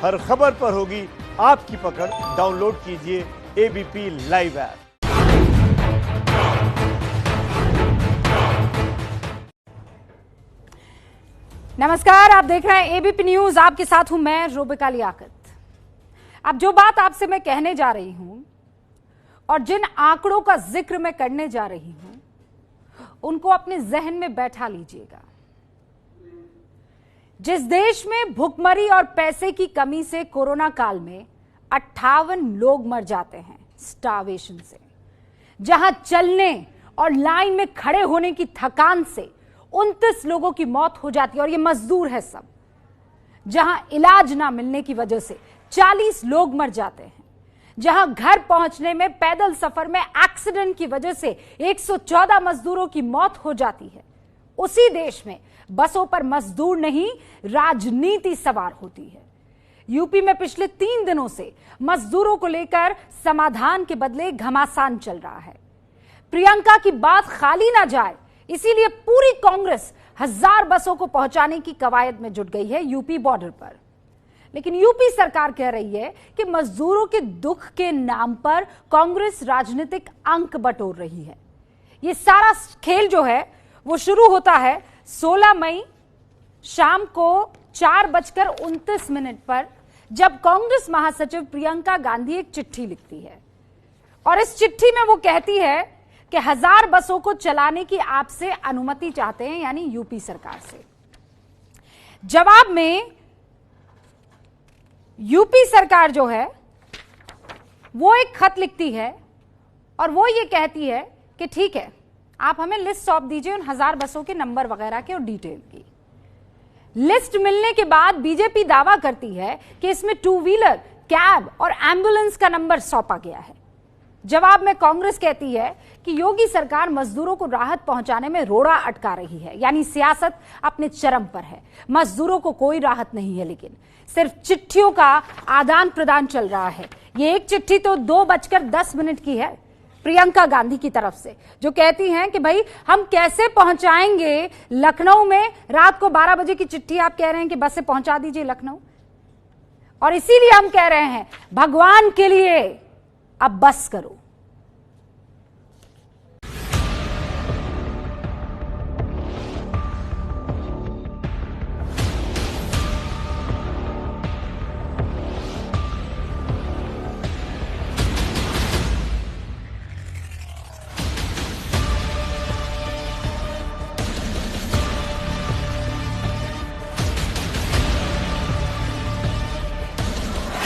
हर खबर पर होगी आपकी पकड़। डाउनलोड कीजिए एबीपी लाइव ऐप। नमस्कार, आप देख रहे हैं एबीपी न्यूज। आपके साथ हूं मैं रोबिका लियाकत। अब जो बात आपसे मैं कहने जा रही हूं और जिन आंकड़ों का जिक्र मैं करने जा रही हूं, उनको अपने जहन में बैठा लीजिएगा। जिस देश में भुखमरी और पैसे की कमी से कोरोना काल में 58 लोग मर जाते हैं स्टारवेशन से, जहां चलने और लाइन में खड़े होने की थकान से 29 लोगों की मौत हो जाती है और ये मजदूर है सब, जहां इलाज ना मिलने की वजह से 40 लोग मर जाते हैं, जहां घर पहुंचने में पैदल सफर में एक्सीडेंट की वजह से 114 मजदूरों की मौत हो जाती है, उसी देश में बसों पर मजदूर नहीं राजनीति सवार होती है। यूपी में पिछले 3 दिनों से मजदूरों को लेकर समाधान के बदले घमासान चल रहा है। प्रियंका की बात खाली ना जाए, इसीलिए पूरी कांग्रेस 1000 बसों को पहुंचाने की कवायद में जुट गई है यूपी बॉर्डर पर। लेकिन यूपी सरकार कह रही है कि मजदूरों के दुख के नाम पर कांग्रेस राजनीतिक अंक बटोर रही है। ये सारा खेल जो है वो शुरू होता है 16 मई शाम को 4:29 पर, जब कांग्रेस महासचिव प्रियंका गांधी एक चिट्ठी लिखती है और इस चिट्ठी में वो कहती है कि 1000 बसों को चलाने की आपसे अनुमति चाहते हैं, यानी यूपी सरकार से। जवाब में यूपी सरकार जो है वो एक खत लिखती है और वो ये कहती है कि ठीक है, आप हमें लिस्ट सौंप दीजिए उन 1000 बसों के नंबर वगैरह के और डिटेल की। लिस्ट मिलने के बाद बीजेपी दावा करती है कि इसमें 2 व्हीलर, कैब और एम्बुलेंस का नंबर सौंपा गया है। जवाब में कांग्रेस कहती है कि योगी सरकार मजदूरों को राहत पहुंचाने में रोड़ा अटका रही है, यानी सियासत अपने चरम पर है। मजदूरों को कोई राहत नहीं है, लेकिन सिर्फ चिट्ठियों का आदान प्रदान चल रहा है। ये एक चिट्ठी तो 2:10 की है प्रियंका गांधी की तरफ से, जो कहती हैं कि भाई हम कैसे पहुंचाएंगे लखनऊ में, रात को 12 बजे की चिट्ठी आप कह रहे हैं कि बस से पहुंचा दीजिए लखनऊ। और इसीलिए हम कह रहे हैं भगवान के लिए अब बस करो।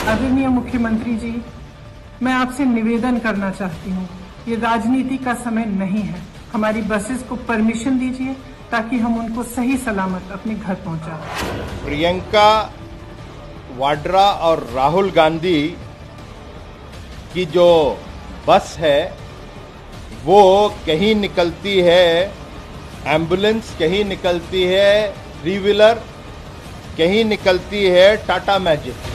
आदरणीय मुख्यमंत्री जी, मैं आपसे निवेदन करना चाहती हूँ, ये राजनीति का समय नहीं है। हमारी बसेस को परमिशन दीजिए ताकि हम उनको सही सलामत अपने घर पहुँचा। प्रियंका वाड्रा और राहुल गांधी की जो बस है वो कहीं निकलती है एम्बुलेंस, कहीं निकलती है 3 व्हीलर, कहीं निकलती है टाटा मैजिक।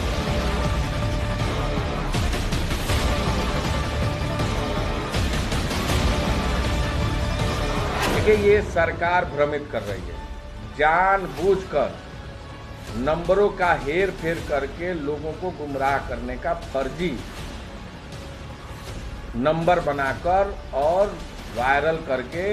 ये सरकार भ्रमित कर रही है, जानबूझकर नंबरों का हेर फेर करके लोगों को गुमराह करने का फर्जी नंबर बनाकर और वायरल करके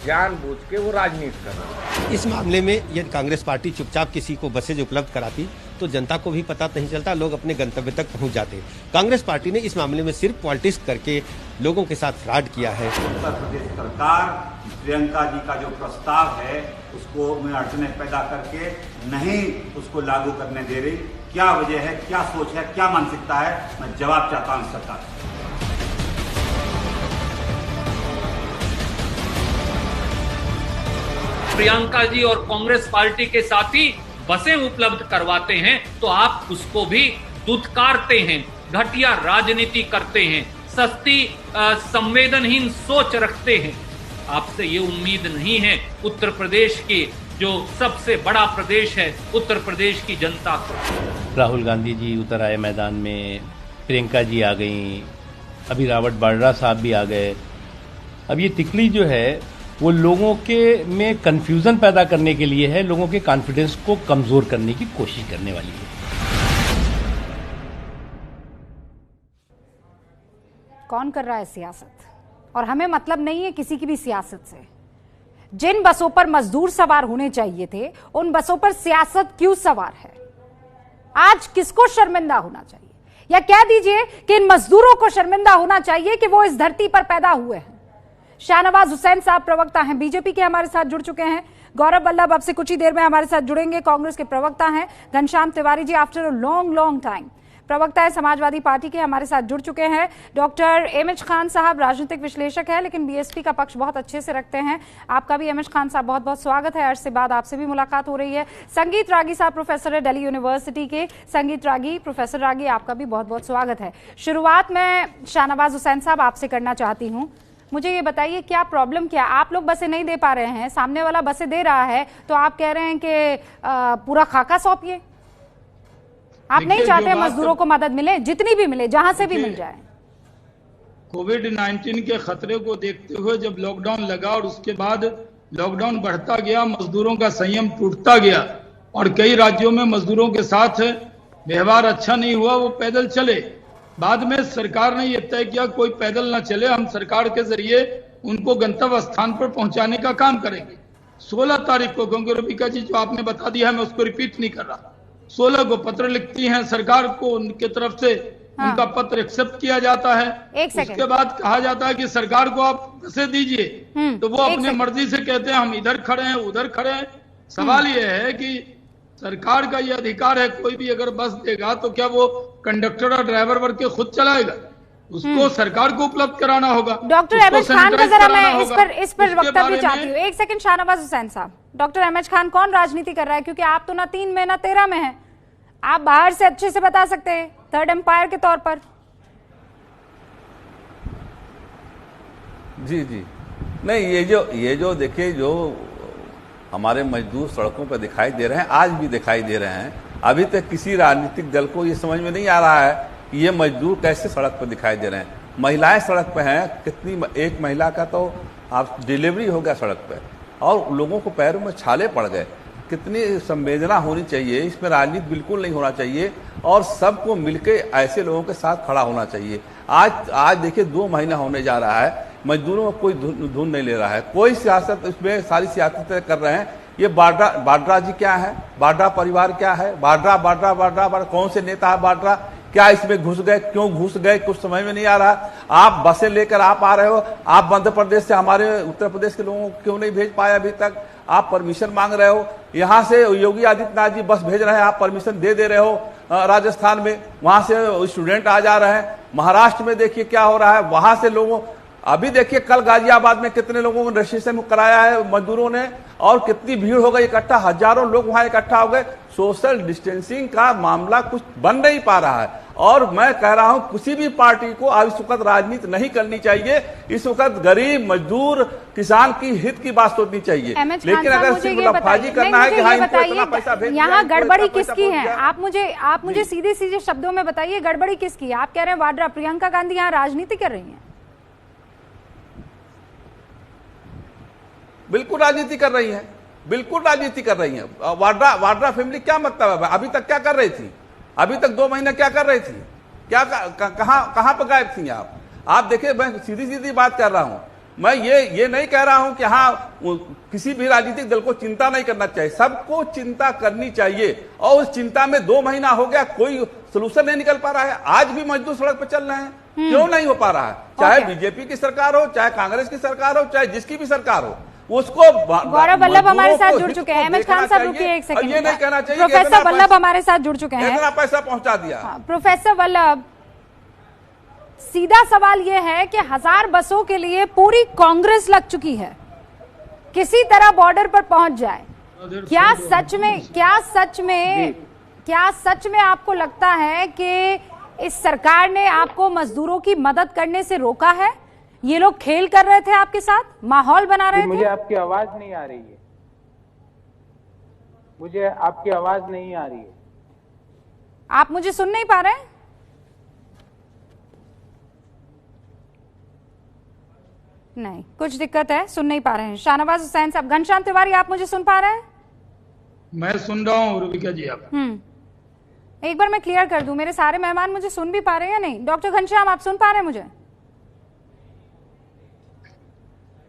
जानबूझ के वो राजनीति कर रहे हैं। इस मामले में यदि कांग्रेस पार्टी चुपचाप किसी को बसेज उपलब्ध कराती तो जनता को भी पता नहीं चलता, लोग अपने गंतव्य तक पहुंच जाते। कांग्रेस पार्टी ने इस मामले में सिर्फ पॉलिटिक्स करके लोगों के साथ फ्रॉड किया है। उत्तर प्रदेश सरकार प्रियंका जी का जो प्रस्ताव है उसको में अड़चने पैदा करके नहीं उसको लागू करने दे रही। क्या वजह है, क्या सोच है, क्या मानसिकता है, मैं जवाब चाहता हूं सरकार से। प्रियंका जी और कांग्रेस पार्टी के साथी बसें उपलब्ध करवाते हैं तो आप उसको भी दुत्कारते हैं, घटिया राजनीति करते हैं, सस्ती संवेदनहीन सोच रखते हैं। आपसे ये उम्मीद नहीं है उत्तर प्रदेश के जो सबसे बड़ा प्रदेश है उत्तर प्रदेश की जनता को। राहुल गांधी जी उतर आए मैदान में, प्रियंका जी आ गई, अभी रावत वाड्रा साहब भी आ गए। अब ये तिकड़ी जो है वो लोगों के में कंफ्यूजन पैदा करने के लिए है, लोगों के कॉन्फिडेंस को कमजोर करने की कोशिश करने वाली है। कौन कर रहा है सियासत, और हमें मतलब नहीं है किसी की भी सियासत से। जिन बसों पर मजदूर सवार होने चाहिए थे उन बसों पर सियासत क्यों सवार है? आज किसको शर्मिंदा होना चाहिए, या कह दीजिए कि इन मजदूरों को शर्मिंदा होना चाहिए कि वो इस धरती पर पैदा हुए हैं। शाहनवाज हुसैन साहब प्रवक्ता हैं बीजेपी के, हमारे साथ जुड़ चुके हैं। गौरव वल्लभ अब से कुछ ही देर में हमारे साथ जुड़ेंगे, कांग्रेस के प्रवक्ता हैं। Ghanshyam Tiwari ji after a long time प्रवक्ता है समाजवादी पार्टी के, हमारे साथ जुड़ चुके हैं। डॉक्टर एमएच खान साहब राजनीतिक विश्लेषक है लेकिन बीएसपी का पक्ष बहुत अच्छे से रखते हैं। आपका भी एमएच खान साहब बहुत बहुत स्वागत है, अर्ज से बाद आपसे भी मुलाकात हो रही है। संगीत रागी साहब प्रोफेसर है दिल्ली यूनिवर्सिटी के। संगीत रागी, प्रोफेसर रागी, आपका भी बहुत बहुत स्वागत है। शुरुआत मैं शाहनवाज हुसैन साहब आपसे करना चाहती हूँ। मुझे ये बताइए क्या प्रॉब्लम क्या, आप लोग बसें नहीं दे पा रहे हैं, सामने वाला बसें दे रहा है तो आप कह रहे हैं कि पूरा खाका सौंपिए? आप नहीं चाहते मजदूरों को मदद मिले, जितनी भी मिले, जहां से भी मिल जाए? कोविड-19 के खतरे को देखते हुए जब लॉकडाउन लगा और उसके बाद लॉकडाउन बढ़ता गया, मजदूरों का संयम टूटता गया और कई राज्यों में मजदूरों के साथ व्यवहार अच्छा नहीं हुआ, वो पैदल चले। बाद में सरकार ने यह तय किया कोई पैदल ना चले, हम सरकार के जरिए उनको गंतव्य स्थान पर पहुंचाने का काम करेंगे। 16 तारीख को, क्योंकि रबिका जी जो आपने बता दिया है मैं उसको रिपीट नहीं कर रहा, 16 को पत्र लिखती हैं सरकार को, उनके तरफ से उनका पत्र एक्सेप्ट किया जाता है। उसके बाद कहा जाता है कि सरकार को आप बसें दीजिए, तो वो अपनी मर्जी से कहते हैं हम इधर खड़े हैं उधर खड़े हैं। सवाल ये है कि सरकार का ये अधिकार है, कोई भी अगर बस देगा तो क्या वो कंडक्टर और ड्राइवर वर्ग के खुद चलाएगा? उसको सरकार को उपलब्ध कराना होगा। डॉक्टर एमएच खान का जरा मैं इस पर वक्तव्य चाहती हूँ। एक सेकंड शाहनवाज हुसैन साहब, डॉक्टर एमएच खान कौन राजनीति कर रहा है? क्योंकि आप तो ना 3 में ना 13 में हैं, आप बाहर से अच्छे से बता सकते हैं थर्ड एम्पायर के तौर पर। जी नहीं, ये जो देखिए, जो हमारे मजदूर सड़कों पर दिखाई दे रहे हैं, आज भी दिखाई दे रहे हैं। अभी तक किसी राजनीतिक दल को ये समझ में नहीं आ रहा है कि ये मजदूर कैसे सड़क पर दिखाई दे रहे हैं। महिलाएं सड़क पर हैं, कितनी, एक महिला का तो आप डिलीवरी हो गया सड़क पर और लोगों को पैरों में छाले पड़ गए। कितनी संवेदना होनी चाहिए, इसमें राजनीति बिल्कुल नहीं होना चाहिए और सबको मिलकर ऐसे लोगों के साथ खड़ा होना चाहिए। आज देखिए 2 महीना होने जा रहा है, मजदूरों को कोई धुन नहीं ले रहा है, कोई सियासत, इसमें सारी सियासतें कर रहे हैं। ये बाड्रा जी क्या है, बाड्रा परिवार क्या है, बाड्रा कौन से नेता है बाड्रा, क्या इसमें घुस गए, क्यों घुस गए, कुछ समझ में नहीं आ रहा। आप बसें लेकर आप आ रहे हो, आप मध्य प्रदेश से हमारे उत्तर प्रदेश के लोगों को क्यों नहीं भेज पाए अभी तक? आप परमिशन मांग रहे हो, यहाँ से योगी आदित्यनाथ जी बस भेज रहे हैं, आप परमिशन दे रहे हो राजस्थान में, वहां से स्टूडेंट आ जा रहे हैं। महाराष्ट्र में देखिए क्या हो रहा है, वहां से लोगों, अभी देखिए कल गाजियाबाद में कितने लोगों को रजिस्ट्रेशन कराया है मजदूरों ने और कितनी भीड़ हो गई इकट्ठा, हजारों लोग वहां इकट्ठा हो गए। सोशल डिस्टेंसिंग का मामला कुछ बन नहीं पा रहा है और मैं कह रहा हूं किसी भी पार्टी को अब इस वक्त राजनीति नहीं करनी चाहिए। इस वक्त गरीब मजदूर किसान की हित की बात सोचनी चाहिए, लेकिन अगर सिर्फ मुनाफाजी करना है कि हाँ इनको इतना पैसा भेज, यहाँ गड़बड़ी किसकी है? आप मुझे सीधे शब्दों में बताइए गड़बड़ी किसकी है? आप कह रहे हैं वाड्रा, प्रियंका गांधी यहाँ राजनीति कर रही है? बिल्कुल राजनीति कर रही है, बिल्कुल राजनीति कर रही है। वाड्रा फैमिली क्या मतलब है? अभी तक क्या कर रही थी? अभी तक 2 महीने क्या कर रही थी? क्या कहां पर गायब थी आप देखिए, मैं सीधी बात कर रहा हूं। मैं ये नहीं कह रहा हूं कि हाँ किसी भी राजनीतिक दल को चिंता नहीं करना चाहिए, सबको चिंता करनी चाहिए और उस चिंता में 2 महीना हो गया, कोई सोल्यूशन नहीं निकल पा रहा है। आज भी मजदूर सड़क पर चल रहे हैं, क्यों नहीं हो पा रहा है? चाहे बीजेपी की सरकार हो, चाहे कांग्रेस की सरकार हो, चाहे जिसकी भी सरकार हो, उसको। गौरव वल्लभ हमारे साथ जुड़ चुके हैं। एमएच खान साहब रुकिए एक सेकंड, ये नहीं कहना चाहिए प्रोफेसर वल्लभ हमारे साथ जुड़ चुके हैं। इतना पैसा पहुंचा दिया। प्रोफेसर वल्लभ, सीधा सवाल यह है कि 1000 बसों के लिए पूरी कांग्रेस लग चुकी है, किसी तरह बॉर्डर पर पहुंच जाए। क्या सच में आपको लगता है कि इस सरकार ने आपको मजदूरों की मदद करने से रोका है? ये लोग खेल कर रहे थे आपके साथ, माहौल बना रहे थे? मुझे आपकी आवाज नहीं आ रही है, मुझे आपकी आवाज नहीं आ रही है। आप मुझे सुन नहीं पा रहे हैं? नहीं, कुछ दिक्कत है, सुन नहीं पा रहे हैं। शाहनवाज हुसैन साहब, घनश्याम तिवारी, आप मुझे सुन पा रहे हैं? मैं सुन रहा हूँ रुबिका जी। आप एक बार मैं क्लियर कर दूं, मेरे सारे मेहमान मुझे सुन भी पा रहे हैं या नहीं? डॉक्टर घनश्याम, आप सुन पा रहे हैं मुझे?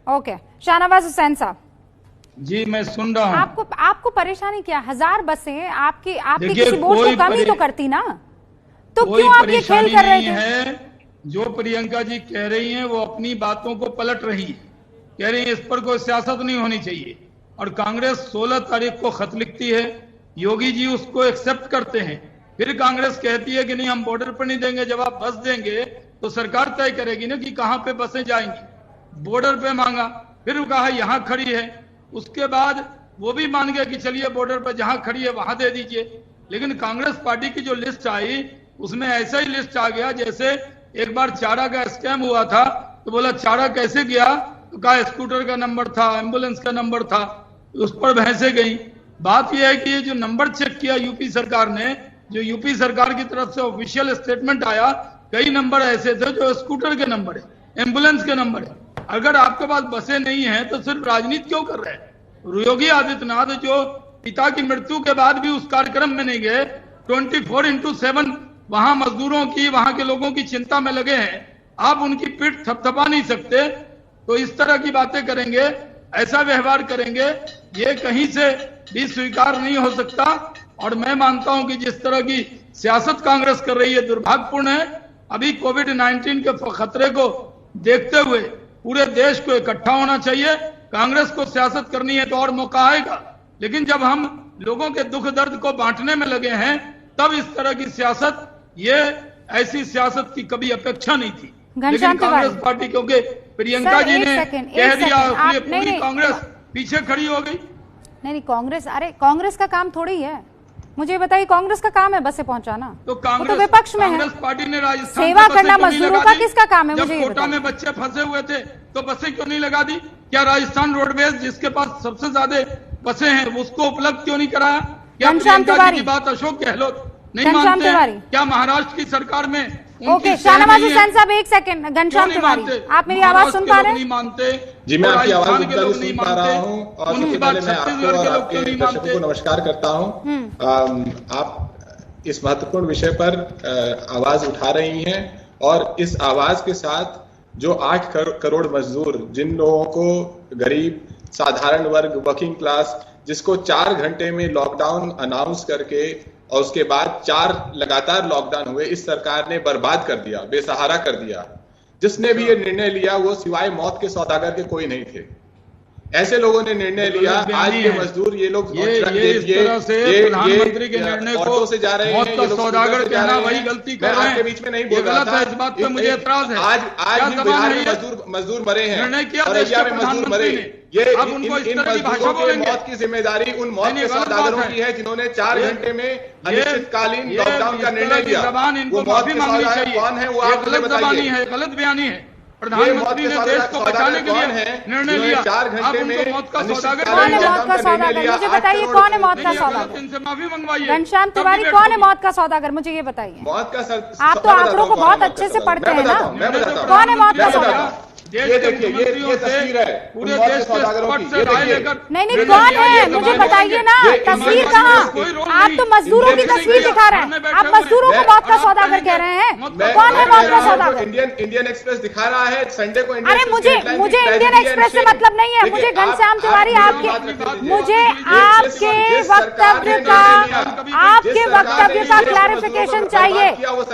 ओके, शाहनवाज हुसैन साहब जी, मैं सुन रहा हूँ। आपको परेशानी क्या? 1000 बसें आपकी किसी बोर्ड को कम ही तो करती ना, तो क्यों आप ये खेल कर रहे थे? जो प्रियंका जी कह रही हैं वो अपनी बातों को पलट रही है, कह रही है इस पर कोई सियासत नहीं होनी चाहिए। और कांग्रेस 16 तारीख को खत लिखती है, योगी जी उसको एक्सेप्ट करते हैं, फिर कांग्रेस कहती है कि नहीं हम बॉर्डर पर नहीं देंगे, जब आप बस देंगे तो सरकार तय करेगी ना कि कहां पे बसें जाएंगी। बॉर्डर पे मांगा, फिर कहा यहां खड़ी है, उसके बाद वो भी मान गए कि चलिए बॉर्डर पर जहां खड़ी है वहां दे दीजिए। लेकिन कांग्रेस पार्टी की जो लिस्ट आई उसमें ऐसा ही लिस्ट आ गया जैसे एक बार चारा का स्कैम हुआ था, तो बोला चारा कैसे गया, तो कहा स्कूटर का नंबर था, एम्बुलेंस का नंबर था, उस पर भैंसे गई। बात यह है कि ये जो नंबर चेक किया यूपी सरकार ने, जो यूपी सरकार की तरफ से ऑफिशियल स्टेटमेंट आया, कई नंबर ऐसे थे जो स्कूटर के नंबर है, एम्बुलेंस के नंबर है। अगर आपके पास बसें नहीं है तो सिर्फ राजनीति क्यों कर रहे हैं? योगी आदित्यनाथ जो पिता की मृत्यु के बाद भी उस कार्यक्रम में नहीं गए, 24/7 वहां मजदूरों की, वहां के लोगों की चिंता में लगे हैं, आप उनकी पीठ थपथपा नहीं सकते। तो इस तरह की बातें करेंगे, ऐसा व्यवहार करेंगे, ये कहीं से भी स्वीकार नहीं हो सकता। और मैं मानता हूं कि जिस तरह की सियासत कांग्रेस कर रही है दुर्भाग्यपूर्ण है। अभी कोविड-19 के खतरे को देखते हुए पूरे देश को इकट्ठा होना चाहिए। कांग्रेस को सियासत करनी है तो और मौका आएगा, लेकिन जब हम लोगों के दुख दर्द को बांटने में लगे हैं तब इस तरह की सियासत, ये ऐसी सियासत की कभी अपेक्षा नहीं थी। लेकिन कांग्रेस पार्टी, क्योंकि प्रियंका जी ने कह दिया, पूरी कांग्रेस पीछे खड़ी हो गई। नहीं, कांग्रेस, अरे कांग्रेस का काम थोड़ी है, मुझे बताइए, कांग्रेस का काम है बसें पहुंचाना, तो कांग्रेस, तो विपक्ष में कांग्रेस पार्टी ने राजस्थान सेवा करना मजदूरों का किसका काम है? मुझे कोटा में बच्चे फंसे हुए थे तो बसें क्यों नहीं लगा दी? क्या राजस्थान रोडवेज जिसके पास सबसे ज्यादा बसें हैं उसको उपलब्ध क्यों नहीं कराया? क्या प्रियंका जी की बात अशोक गहलोत नहीं मानते हैं? क्या महाराष्ट्र की सरकार में? ओके, शाहनवाज हुसैन साहब एक सेकंड, घनश्याम तिवारी आप मेरी आवाज सुन पा रहे हैं? नहीं मानते जी, मैं आपकी आवाज सुन पा रहा हूँ और सबसे पहले मैं आपको और आपके दर्शकों को नमस्कार करता हूँ। आप इस महत्वपूर्ण विषय पर आवाज उठा रही हैं और इस आवाज के साथ जो 8 करोड़ मजदूर, जिन लोगों को गरीब, साधारण वर्ग, वर्किंग क्लास, जिसको 4 घंटे में लॉकडाउन अनाउंस करके और उसके बाद 4 लगातार लॉकडाउन हुए, इस सरकार ने बर्बाद कर दिया, बेसहारा कर दिया। जिसने भी ये निर्णय लिया वो सिवाय मौत के सौदागर के कोई नहीं थे। ऐसे लोगों ने निर्णय लिया। आज के मजदूर, ये लोग प्रधानमंत्री के निर्णय को से जा रहे हैं, मौत का सौदागर कहना वही गलती कर रहे हैं। आपके बीच में नहीं बोल रहा था, इस बात पे मुझे एतराज है। आज भी बिहार में मजदूर मरे हैं, निर्णय किया औरैया में मजदूर मरे। ये अब उनको इस तरह की भाषा की मौत की जिम्मेदारी उन मौत के सौदागरों की है जिन्होंने 4 घंटे में अनिश्चितकालीन लॉकडाउन का निर्णय लिया। वो माफी मांगनी चाहिए, वो आप गलत जबानी है, गलत बयानी है। प्रधानमंत्री ने देश को बचाने के लिए निर्णय लिया, 4 घंटे में मौत का सौदागर, कौन है मौत का सौदागर? मुझे बताइए, कौन है मौत का सौदागर? इनसे माफी मंगवाइए। घनश्याम तिवारी, कौन है मौत का सौदागर? मुझे ये बताइए। मौत का आप तो आंकड़ों को बहुत अच्छे से पढ़ते हैं ना, कौन है मौत का सौदागर? ये देखिए, ये तस्वीर है पूरे देश के स्पष्ट से राय लेकर। नहीं, कौन है मुझे बताइए ना, तस्वीर कहाँ? आप तो मजदूरों की तस्वीर दिखा रहे हैं, आप मजदूरों को मौत का सौदागर कह रहे हैं। कौन है मौत का सौदागर? इंडियन एक्सप्रेस दिखा रहा है संडे को। अरे मुझे इंडियन एक्सप्रेस से मतलब नहीं है, मुझे घनश्याम तिवारी मुझे आपके वक्तव्य का क्लैरिफिकेशन चाहिए।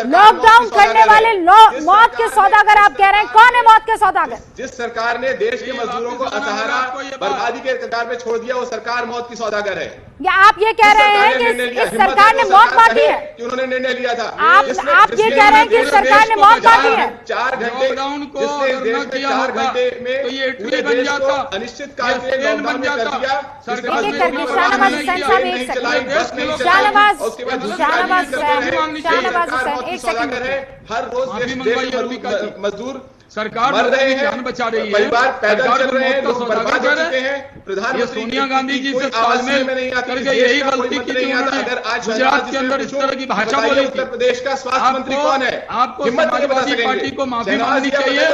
लॉकडाउन करने वाले मौत के सौदागर आप कह रहे हैं, कौन है मौत के सौदागर? जिस सरकार ने देश के मजदूरों को असहारा बर्बादी के कगार पे छोड़ दिया, वो सरकार मौत की सौदागर है। या आप ये कह रहे हैं कि इस सरकार ने मौत बांटी है? कि उन्होंने निर्णय लिया था। आप ये कह रहे हैं कि इस सरकार ने मौत बांटी है? 4 घंटे जिसने इस देश में 4 घंटे में पूरे देश को अनिश्चितकालीन लॉकडाउन में कर दिया। शाहनवाज हुसैन साहब एक सेकंड, शाहनवाज हुसैन एक सेकंड। हर रोज मजदूर सरकार मर रहे हैं, जान बचा रही है, परिवार पैदल चल रहे हैं, लोग बर्बाद हो चुके हैं। प्रधानमंत्री सोनिया गांधी जी से तालमेल करके यही गलती की थी उन्होंने। गुजरात के अंदर इस तरह की भाषा बोली थी। उत्तर प्रदेश का स्वास्थ्य मंत्री कौन है? आपको समाजवादी पार्टी को माफी मांगनी चाहिए।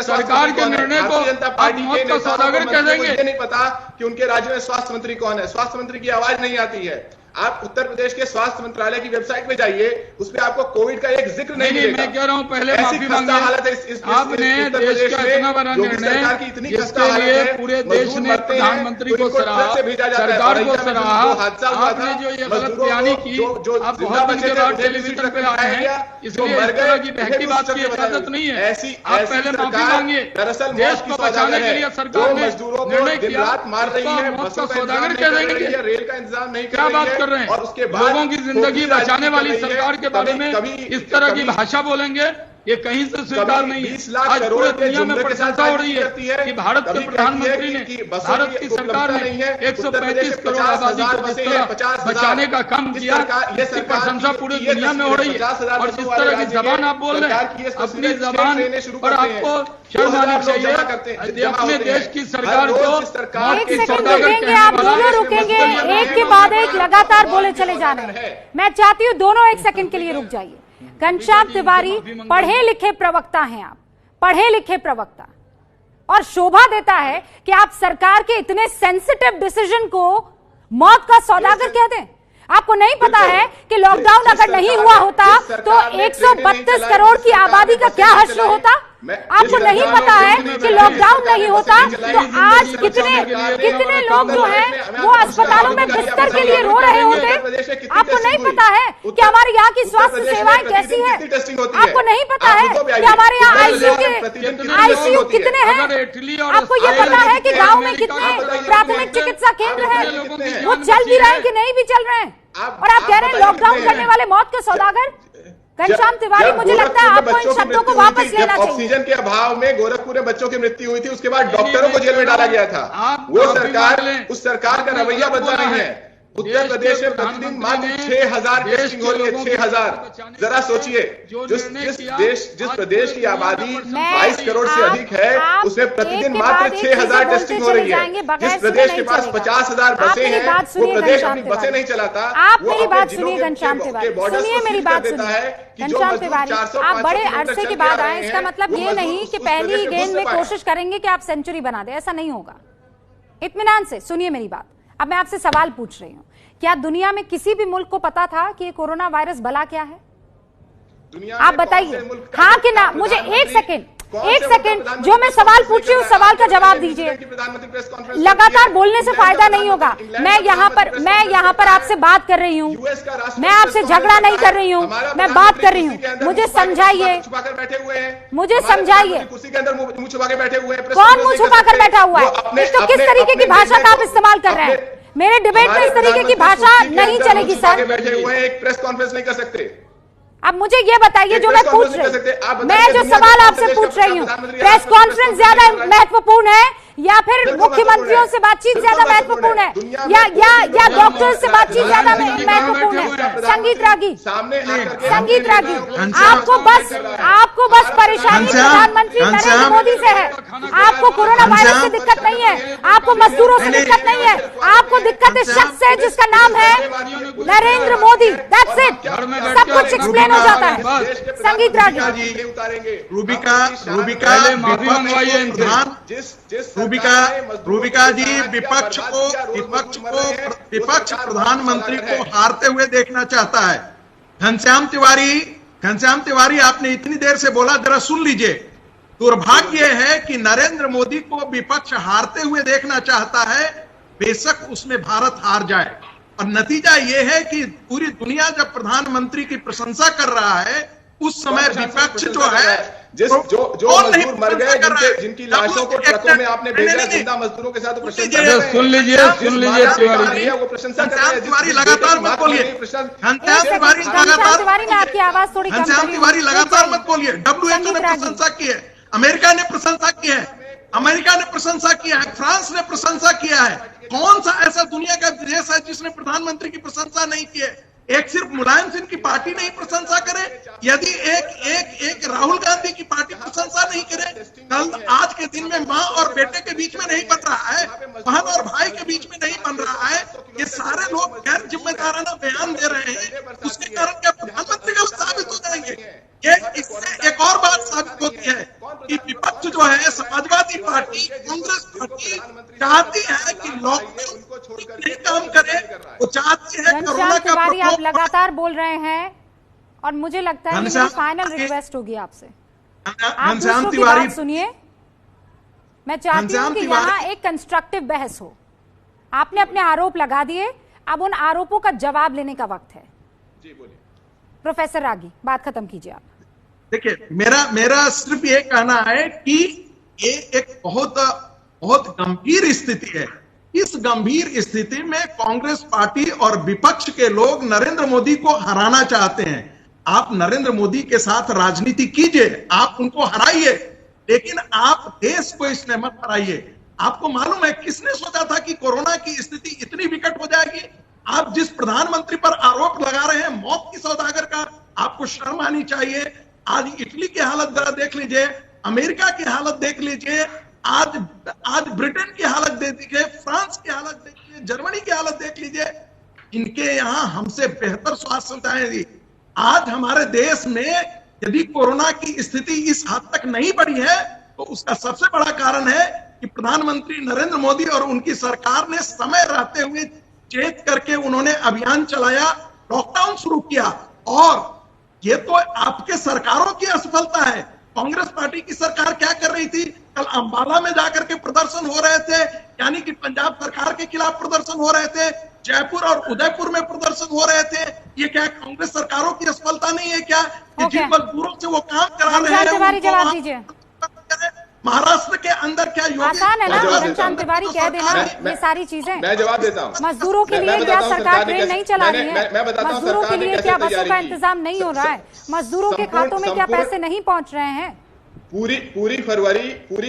सरकार के निर्णय को आप मौत का सौदागर कह देंगे। मुझे नहीं पता कि उनके राज्य में स्वास्थ्य मंत्री कौन है। स्वास्थ्य मंत्री की आवाज नहीं आती है। आप उत्तर प्रदेश के स्वास्थ्य मंत्रालय की वेबसाइट पे जाइए, उसमें आपको कोविड का एक जिक्र नहीं मिलेगा। मैं कह रहा हूं पहले माफी मांगिए। हालत है आपने देश का इतना बड़ा निर्णय, इसके लिए पूरे देश ने प्रधानमंत्री को सराहा, सरकार को सराहा। आपने जो ये गलत बयानी की, आप बहुत दिन के बाद टेलीविजन पे आए हैं, इसलिए इस तरह की बहकी बात की इजाजत नहीं है। आप पहले माफी मांगिए। दरअसल देश को बचाने के लिए सरकार ने निर्णय किया, मार रही है, मौत का सौदागर कह देंगे, रेल का इंतजाम नहीं क्या बात कर रहे हैं? और उसके बाद लोगों की जिंदगी बचाने वाली सरकार के बारे में इस तरह की भाषा बोलेंगे, ये कहीं से स्वीकार नहीं है। आज पूरे दुनिया में प्रशंसा हो रही है कि भारत के प्रधानमंत्री ने, भारत की सरकार ने 135 करोड़ आबादी को जिस तरह बचाने का काम किया, इसकी प्रशंसा पूरी दुनिया में हो रही है। और जिस तरह की जबान आप बोल रहे हैं, अपनी जबान पर आपको शर्म आनी चाहिए। अपने देश की सरकार को एक सेकंड रुकेंगे, आप दोनों रुकेंगे, एक के बाद एक लगातार बोले चले जाना है। मैं चाहती हूँ दोनों एक सेकंड के लिए रुक जाइए। घनश्याम तिवारी पढ़े लिखे प्रवक्ता हैं, आप पढ़े लिखे प्रवक्ता, और शोभा देता है कि आप सरकार के इतने सेंसिटिव डिसीजन को मौत का सौदागर कहते हैं। आपको नहीं पता है कि लॉकडाउन अगर नहीं हुआ होता तो 132 करोड़ की आबादी का क्या हश्र होता? आपको नहीं पता है कि लॉकडाउन नहीं होता तो आज कितने लोग जो हैं वो अस्पतालों में बिस्तर के लिए रो रहे होते? आपको नहीं पता है कि हमारे यहाँ की स्वास्थ्य सेवाएं कैसी है? आपको नहीं पता है कि हमारे यहाँ आईसीयू कितने हैं? आपको ये पता है कि गाँव में कितने प्राथमिक चिकित्सा केंद्र हैं? वो चल भी रहे हैं कि नहीं भी चल रहे हैं? और आप कह रहे हैं लॉकडाउन करने वाले मौत के सौदागर? घनश्याम तिवारी, मुझे लगता है आपको इन शब्दों को वापस लेना चाहिए। ऑक्सीजन के अभाव में गोरखपुर में बच्चों की मृत्यु हुई थी, उसके बाद डॉक्टरों को जेल में डाला गया था। वो सरकार, उस सरकार का रवैया बदला नहीं है। उत्तर प्रदेश में प्रतिदिन मात्र 6,000 टेस्टिंग हो रही है, 6,000। जरा सोचिए, जिस प्रदेश की आबादी 22 करोड़ से अधिक है, उसमें प्रतिदिन मात्र 6,000 टेस्टिंग हो रही है। जिस प्रदेश के पास 50,000 बसें हैं, वो प्रदेश अपनी बसें नहीं चलाता। आप मेरी बात सुनिए घनश्याम तिवारी, सुनिए मेरी बात सुनिए घनश्याम तिवारी। आप बड़े अरसे के बाद आए, इसका मतलब ये नहीं कि पहली गेंद में कोशिश करेंगे कि आप सेंचुरी बना दे, ऐसा नहीं होगा। इत्मीनान से सुनिए मेरी बात। अब मैं आपसे सवाल पूछ रही हूँ, क्या दुनिया में किसी भी मुल्क को पता था कि ये कोरोना वायरस भला क्या है? आप बताइए हाँ कि ना। मुझे एक सेकंड जो मैं सवाल पूछ रही हूँ सवाल का जवाब दीजिए। लगातार बोलने से फायदा नहीं होगा। मैं यहाँ पर आपसे बात कर रही हूँ, मैं आपसे झगड़ा नहीं कर रही हूँ, मैं बात कर रही हूँ। मुझे समझाइए, मुझे समझाइए। कौन मुंह छुपा कर बैठा हुआ है? तो किस तरीके की भाषा का आप इस्तेमाल कर रहे हैं? मेरे डिबेट में इस तरीके की भाषा नहीं चलेगी सर। बैठे हुए हैं, एक प्रेस कॉन्फ्रेंस नहीं कर सकते। अब मुझे ये बताइए जो मैं पूछ रही हूँ, मैं जो सवाल आपसे पूछ रही हूँ, प्रेस कॉन्फ्रेंस ज्यादा महत्वपूर्ण है या फिर मुख्यमंत्रियों से बातचीत ज्यादा महत्वपूर्ण है या डॉक्टर से बातचीत ज्यादा महत्वपूर्ण है? संगीत रागी, आपको बस परेशानी प्रधानमंत्री नरेंद्र मोदी से है। आपको कोरोना वायरस से दिक्कत नहीं है, आपको मजदूरों से दिक्कत नहीं है, आपको दिक्कत इस शख्स से जिसका नाम है नरेंद्र मोदी। दैट्स इट, सब कुछ एक्सप्लेन हो जाता है। संगीत रागी, रूबिका जी विपक्ष प्रधानमंत्री को हारते हुए देखना चाहता है। घनश्याम तिवारी आपने इतनी देर से बोला, जरा सुन लीजिए। दुर्भाग्य है कि नरेंद्र मोदी को विपक्ष हारते हुए देखना चाहता है, बेशक उसमें भारत हार जाए। और नतीजा यह है कि पूरी दुनिया जब प्रधानमंत्री की प्रशंसा कर रहा है, उस समय विपक्ष जो है जो मजदूर मर गए, जिनकी लाशों को ट्रकों में आपने भेजा, जिंदा मजदूरों के साथ सुन लीजिए तिवारी, वो प्रशंसा कर रहे हैं। तिवारी लगातार मत बोलिए। घनश्याम तिवारी लगातार मत बोलिए। WHO ने प्रशंसा की है, अमेरिका ने प्रशंसा की है, फ्रांस ने प्रशंसा किया है। कौन सा ऐसा दुनिया का देश है जिसने प्रधानमंत्री की प्रशंसा नहीं की है? एक सिर्फ मुलायम सिंह की पार्टी नहीं प्रशंसा करे? यदि एक राहुल गांधी की पार्टी प्रशंसा नहीं करे, कल आज के दिन में माँ और बेटे के बीच में नहीं बन रहा है, बहन और भाई के बीच में नहीं बन रहा है, ये सारे लोग गैर जिम्मेदाराना बयान दे रहे हैं, उसके कारण क्या प्रधानमंत्री का साबित हो जाएंगे? इससे एक और बात साबित होती है कि विपक्ष जो है, समाजवादी पार्टी, कांग्रेस पार्टी चाहती है कि लॉकडाउन नहीं काम करे, वो चाहती है कोरोना का तिवारी, आप प्रकोप। लगातार बोल रहे हैं और मुझे लगता है मेरी फाइनल रिक्वेस्ट होगी आपसे, आप दूसरों की बात सुनिए। मैं चाहती हूँ कि यहाँ एक कंस्ट्रक्टिव बहस हो। आपने अपने आरोप लगा दिए, अब उन आरोपों का जवाब लेने का वक्त है। जी बोलिए प्रोफेसर रागी, बात खत्म कीजिए आप। देखिए, मेरा सिर्फ ये कहना है कि ये एक बहुत गंभीर स्थिति है। इस गंभीर स्थिति में कांग्रेस पार्टी और विपक्ष के लोग नरेंद्र मोदी को हराना चाहते हैं। आप नरेंद्र मोदी के साथ राजनीति कीजिए, आप उनको हराइए, लेकिन आप देश को इसमें मत हराइए। आपको मालूम है किसने सोचा था कि कोरोना की स्थिति इतनी विकट हो जाएगी? आप जिस प्रधानमंत्री पर आरोप लगा रहे हैं मौत की सौदागर का, आपको शर्म आनी चाहिए। आज इटली की हालत जरा देख लीजिए, अमेरिका की हालत देख लीजिए, आज ब्रिटेन की हालत देख लीजिए, फ्रांस की हालत देख लीजिए, जर्मनी की हालत देख लीजिए। इनके यहाँ हमसे बेहतर स्वास्थ्य सुविधाएं दी। आज हमारे देश में यदि कोरोना की स्थिति इस हद तक नहीं बढ़ी है तो उसका सबसे बड़ा कारण है कि प्रधानमंत्री नरेंद्र मोदी और उनकी सरकार ने समय रहते हुए चेत करके उन्होंने अभियान चलाया, लॉकडाउन शुरू किया। और ये तो आपके सरकारों की असफलता है। कांग्रेस पार्टी की सरकार क्या कर रही थी? कल अंबाला में जाकर के प्रदर्शन हो रहे थे, यानी कि पंजाब सरकार के खिलाफ प्रदर्शन हो रहे थे, जयपुर और उदयपुर में प्रदर्शन हो रहे थे। ये क्या कांग्रेस सरकारों की असफलता नहीं है क्या? जिन मजदूरों से वो काम करा रहे हैं, जवाब दीजिए। महाराष्ट्र के अंदर क्या आसान है ना घनश्याम तिवारी कह देना ये सारी चीजें। मैं जवाब देता हूँ। मजदूरों के लिए क्या सरकार ट्रेन नहीं चला रही है? मजदूरों के लिए क्या बसों का इंतजाम नहीं हो रहा है? मजदूरों के खातों में क्या पैसे नहीं पहुंच रहे हैं? पूरी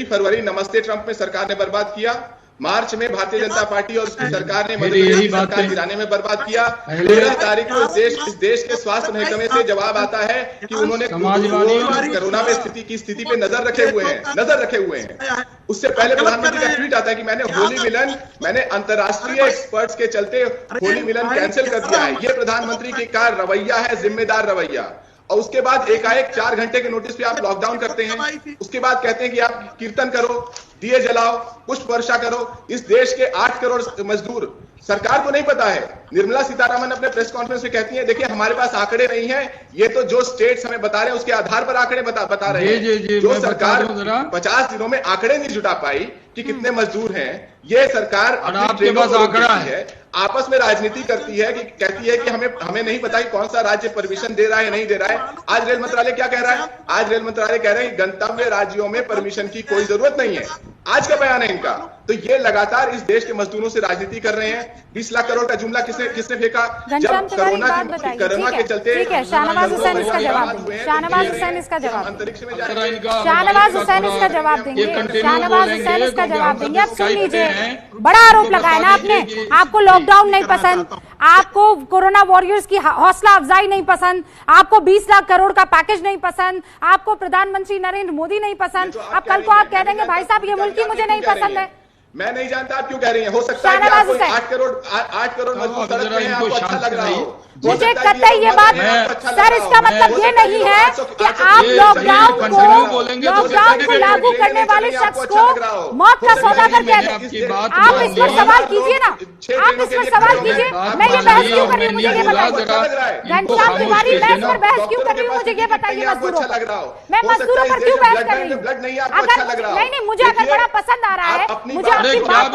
फरवरी नमस्ते ट्रंप में सरकार ने बर्बाद किया। मार्च में भारतीय जनता पार्टी और उसकी सरकार ने मध्यप्रदेश की सरकार गिराने में बर्बाद किया। 13 तारीख को इस देश के स्वास्थ्य महकमे से जवाब आता है कि उन्होंने कोरोना में स्थिति पे नजर रखे हुए हैं। उससे पहले प्रधानमंत्री का ट्वीट आता है कि मैंने अंतर्राष्ट्रीय एक्सपर्ट्स के चलते होली मिलन कैंसिल कर दिया है। ये प्रधानमंत्री का रवैया है, जिम्मेदार रवैया। और उसके बाद एकाएक 4 घंटे के नोटिस पे आप लॉकडाउन करते हैं। उसके बाद कहते हैं कि आप कीर्तन करो, दिए जलाओ, पुष्प वर्षा करो। इस देश के 8 करोड़ मजदूर, सरकार को नहीं पता है। निर्मला सीतारामन अपने प्रेस कॉन्फ्रेंस में कहती है, देखिए हमारे पास आंकड़े नहीं है, ये तो जो स्टेट्स हमें बता रहे हैं उसके आधार पर आंकड़े बता रहे हैं। जो सरकार 50 दिनों में आंकड़े नहीं जुटा पाई कि कितने मजदूर हैं, ये सरकार आपके पास आंकड़ा है, आपस में राजनीति करती है कि कहती है कि हमें नहीं पता कि कौन सा राज्य परमिशन दे रहा है नहीं दे रहा है। आज रेल मंत्रालय क्या कह रहा है? आज रेल मंत्रालय कह रहे हैं कि गंतव्य राज्यों में परमिशन की कोई जरूरत नहीं है। आज का बयान है इनका। तो ये लगातार इस देश के मजदूरों से राजनीति कर रहे हैं। 20 लाख करोड़ का जुमला किसने फेंका? जब कोरोना के चलते। ठीक है, शाहनवाज हुसैन इसका जवाब देंगे। शाहनवाज हुसैन इसका जवाब शाहनवाज हुसैन इसका जवाब देंगे। शाहनवाज हुसैन इसका जवाब देंगे। अब सुन लीजिए, बड़ा आरोप लगाया ना आपने, आपको लॉकडाउन नहीं पसंद, आपको कोरोना वॉरियर्स की हौसला अफजाई नहीं पसंद, आपको 20 लाख करोड़ का पैकेज नहीं पसंद, आपको प्रधानमंत्री नरेंद्र मोदी नहीं पसंद। अब कल को आप कह देंगे भाई साहब ये मुल्क ही मुझे नहीं पसंद है। मैं नहीं जानता आप क्यों कह रही हैं। हो सकता है कि आपको 8 करोड़ मजदूर सड़क पे हैं, आपको अच्छा लग रहा हो। मुझे कतई ये बात सर, इसका मतलब ये नहीं है कि आप लॉकडाउन को लागू करने वाले शख्स को मौत का सौदागर कह दें। आप इस पर सवाल कीजिए ना, आप इस पर सवाल कीजिए। मैं ये बहस क्यों कर रही हूँ मुझे ये बताइए। घनश्याम तिवारी, मैं इस पर बहस क्यों कर रही हूँ मुझे ये बताइए। मजदूरों मैं मजदूरों पर क्यों बहस कर रही हूँ? अगर नहीं, मुझे अगर बड़ा पसंद आ रहा है, मुझे आपकी बात